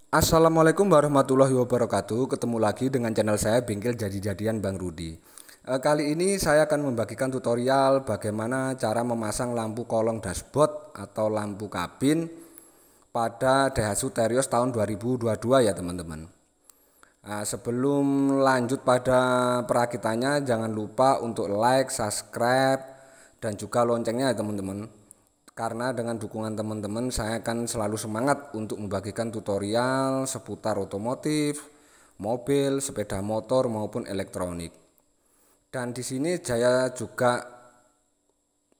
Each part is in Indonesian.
Assalamualaikum warahmatullahi wabarakatuh. Ketemu lagi dengan channel saya Bengkel Jadi-Jadian Bang Rudi. Kali ini saya akan membagikan tutorial bagaimana cara memasang lampu kolong dashboard atau lampu kabin pada Daihatsu Terios tahun 2022 ya teman-teman. Sebelum lanjut pada perakitannya, jangan lupa untuk like, subscribe, dan juga loncengnya ya teman-teman. Karena dengan dukungan teman-teman saya akan selalu semangat untuk membagikan tutorial seputar otomotif, mobil, sepeda motor maupun elektronik. Dan di sini saya juga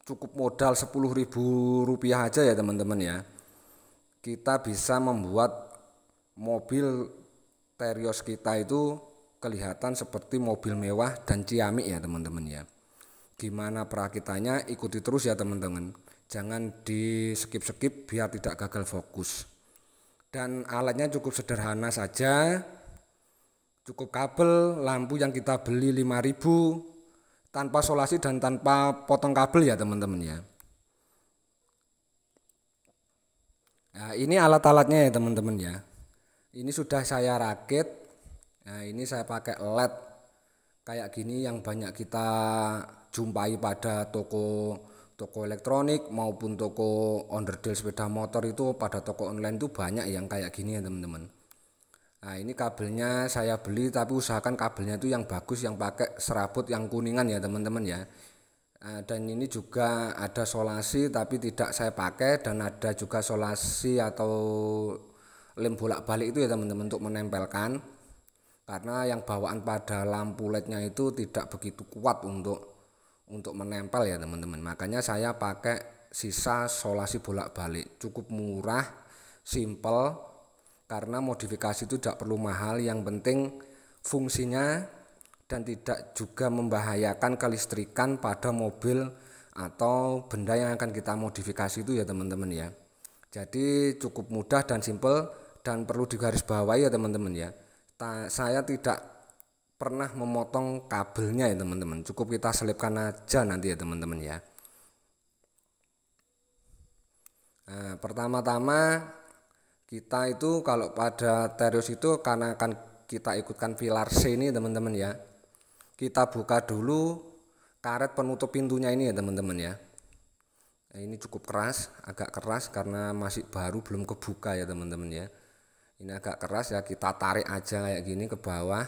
cukup modal Rp10.000 aja ya teman-teman ya. Kita bisa membuat mobil Terios kita itu kelihatan seperti mobil mewah dan ciamik ya teman-teman ya. Gimana perakitannya, ikuti terus ya teman-teman. Jangan di skip-skip biar tidak gagal fokus. Dan alatnya cukup sederhana saja. Cukup kabel, lampu yang kita beli 5.000, tanpa solasi dan tanpa potong kabel ya teman-teman ya. Nah, ini alat-alatnya ya teman-teman ya. Ini sudah saya rakit. Nah, ini saya pakai LED kayak gini yang banyak kita jumpai pada toko elektronik maupun toko onderdil sepeda motor. Itu pada toko online itu banyak yang kayak gini ya teman-teman. Nah, ini kabelnya saya beli, tapi usahakan kabelnya itu yang bagus, yang pakai serabut yang kuningan ya teman-teman ya. Dan ini juga ada solasi tapi tidak saya pakai, dan ada juga solasi atau lem bolak-balik itu ya teman-teman untuk menempelkan. Karena yang bawaan pada lampu LED-nya itu tidak begitu kuat untuk menempel ya teman-teman. Makanya saya pakai sisa solasi bolak-balik. Cukup murah, simple, karena modifikasi itu tidak perlu mahal, yang penting fungsinya dan tidak juga membahayakan kelistrikan pada mobil atau benda yang akan kita modifikasi itu ya teman-teman ya. Jadi cukup mudah dan simple, dan perlu digarisbawahi ya teman-teman ya. Saya tidak pernah memotong kabelnya ya teman-teman. Cukup kita selipkan aja nanti ya teman-teman ya. Nah, pertama-tama kita itu kalau pada Terios itu karena akan kita ikutkan pilar C ini teman-teman ya. Kita buka dulu karet penutup pintunya ini ya teman-teman ya. Nah, ini cukup keras, agak keras karena masih baru, belum kebuka ya teman-teman ya. Ini agak keras ya, kita tarik aja kayak gini ke bawah.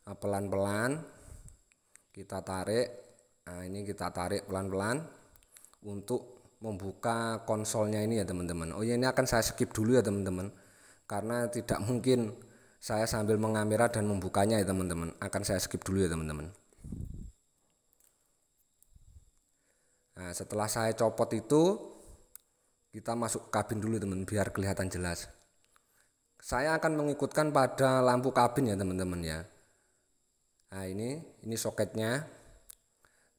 Pelan-pelan kita tarik. Nah, ini kita tarik pelan-pelan untuk membuka konsolnya ini ya teman-teman. Oh ya, ini akan saya skip dulu ya teman-teman, karena tidak mungkin saya sambil mengamera dan membukanya ya teman-teman. Akan saya skip dulu ya teman-teman. Nah, setelah saya copot itu, kita masuk kabin dulu teman, biar kelihatan jelas. Saya akan mengikutkan pada lampu kabin ya teman-teman ya. Nah, ini soketnya.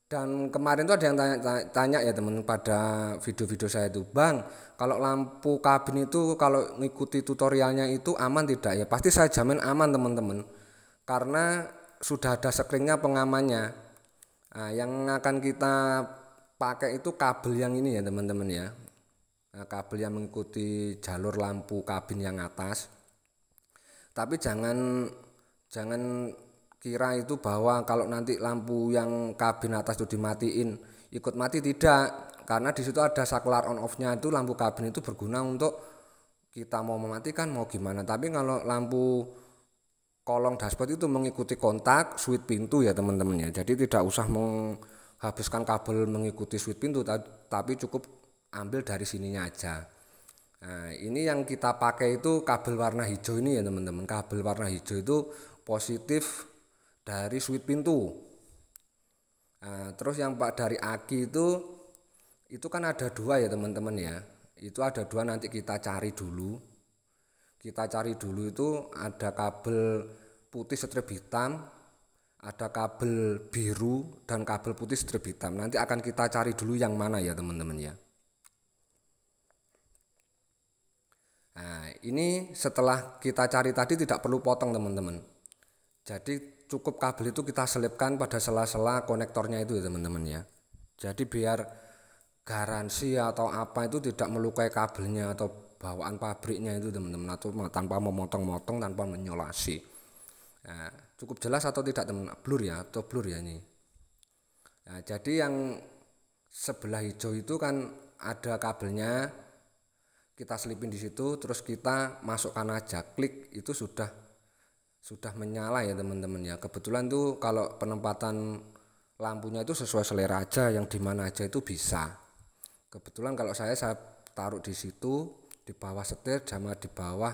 Dan kemarin tuh ada yang tanya ya teman pada video-video saya itu, Bang, kalau lampu kabin itu kalau ngikuti tutorialnya itu aman tidak ya? Pasti saya jamin aman teman-teman, karena sudah ada screennya pengamannya. Nah, yang akan kita pakai itu kabel yang ini ya teman-teman ya. Nah, kabel yang mengikuti jalur lampu kabin yang atas. Tapi jangan kira itu bahwa kalau nanti lampu yang kabin atas itu dimatiin ikut mati, tidak, karena di situ ada saklar on off-nya. Itu lampu kabin itu berguna untuk kita mau mematikan mau gimana. Tapi kalau lampu kolong dashboard itu mengikuti kontak switch pintu ya teman-teman ya. Jadi tidak usah menghabiskan kabel mengikuti switch pintu, tapi cukup ambil dari sininya aja. Nah, ini yang kita pakai itu kabel warna hijau ini ya teman-teman. Kabel warna hijau itu positif dari switch pintu. Nah, terus yang dari aki itu kan ada dua ya teman-teman ya. Itu ada dua, nanti kita cari dulu. Kita cari dulu itu ada kabel putih strip hitam, ada kabel biru dan kabel putih strip hitam. Nanti akan kita cari dulu yang mana ya teman-teman ya. Nah, ini setelah kita cari tadi tidak perlu potong teman-teman. Jadi cukup kabel itu kita selipkan pada sela-sela konektornya itu ya teman-teman ya. Jadi biar garansi atau apa itu tidak melukai kabelnya atau bawaan pabriknya itu teman-teman, atau tanpa memotong-motong, tanpa menyolasi. Nah, cukup jelas atau tidak teman? Blur ya, atau blur ya ini. Nah, jadi yang sebelah hijau itu kan ada kabelnya, kita selipin di situ, terus kita masukkan aja, klik, itu sudah menyala ya teman-teman ya. Kebetulan tuh kalau penempatan lampunya itu sesuai selera aja, yang dimana aja itu bisa. Kebetulan kalau saya taruh di situ, di bawah setir sama di bawah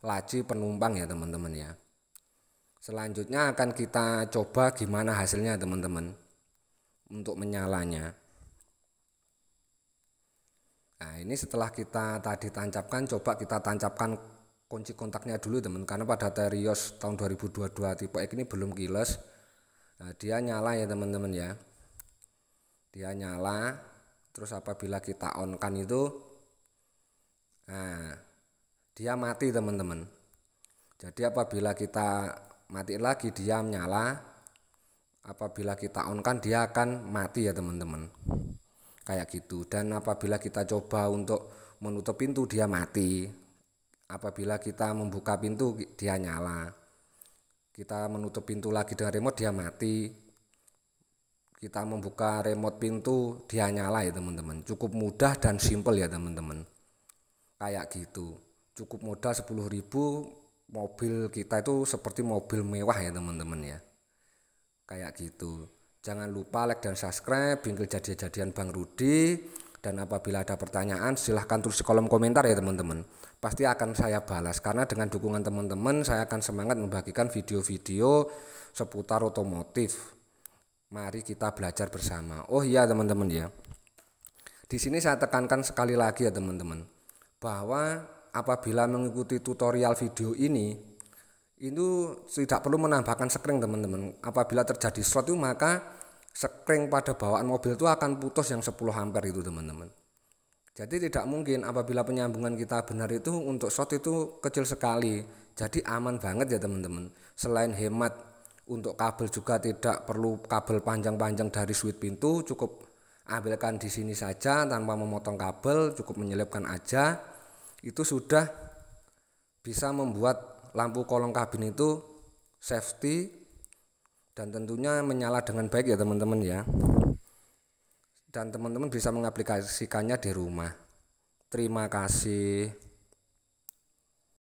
laci penumpang ya teman-teman ya. Selanjutnya akan kita coba gimana hasilnya teman-teman untuk menyalanya. Nah, ini setelah kita tadi tancapkan, coba kita tancapkan kunci kontaknya dulu teman, karena pada Terios tahun 2022 tipe X ini belum keyless. Nah, dia nyala ya teman-teman ya. Dia nyala, terus apabila kita on kan itu, nah dia mati teman-teman. Jadi apabila kita mati lagi dia nyala, apabila kita on kan dia akan mati ya teman-teman, kayak gitu. Dan apabila kita coba untuk menutup pintu dia mati, apabila kita membuka pintu dia nyala, kita menutup pintu lagi dengan remote dia mati, kita membuka remote pintu dia nyala ya teman-teman. Cukup mudah dan simple ya teman-teman, kayak gitu. Cukup modal 10.000, mobil kita itu seperti mobil mewah ya teman-teman ya, kayak gitu. Jangan lupa like dan subscribe Bingkel Jadi-Jadian Bang Rudi. Dan apabila ada pertanyaan silahkan tulis di kolom komentar ya teman-teman, pasti akan saya balas, karena dengan dukungan teman-teman saya akan semangat membagikan video-video seputar otomotif. Mari kita belajar bersama. Oh iya teman-teman ya, di sini saya tekankan sekali lagi ya teman-teman, bahwa apabila mengikuti tutorial video ini itu tidak perlu menambahkan sekring teman-teman. Apabila terjadi short itu maka sekring pada bawaan mobil itu akan putus yang 10 ampere itu teman-teman. Jadi tidak mungkin apabila penyambungan kita benar itu untuk short itu kecil sekali. Jadi aman banget ya teman-teman. Selain hemat untuk kabel juga tidak perlu kabel panjang-panjang dari switch pintu, cukup ambilkan di sini saja tanpa memotong kabel, cukup menyelipkan aja. Itu sudah bisa membuat lampu kolong kabin itu safety dan tentunya menyala dengan baik ya teman-teman ya. Dan teman-teman bisa mengaplikasikannya di rumah. Terima kasih.